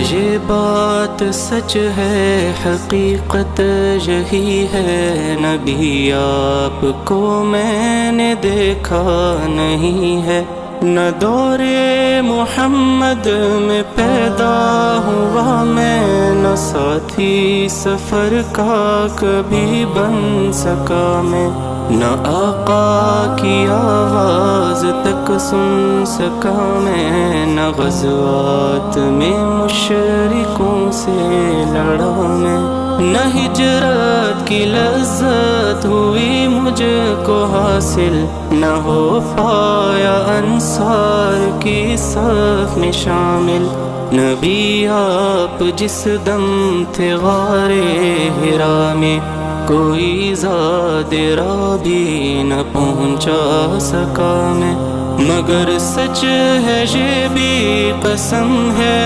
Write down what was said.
ये बात सच है, हकीकत यही है, नबी आपको मैंने देखा नहीं है। न दौरे मोहम्मद में पैदा हुआ मैं, न साथी सफ़र का कभी बन सका मैं, न आका की आवाज़ तक सुन सका मैं, न ग़ज़वात में मुशरिकों से लड़ा मैं, न हिजरत की लज़्ज़त हुई मुझको हासिल, न हो पाया अंसार की सफ़ में शामिल। नबी आप जिस दम थे गारे हिरा में, कोई ज़ादिरा भी न पहुँचा सका मैं, मगर सच है ये भी कसम है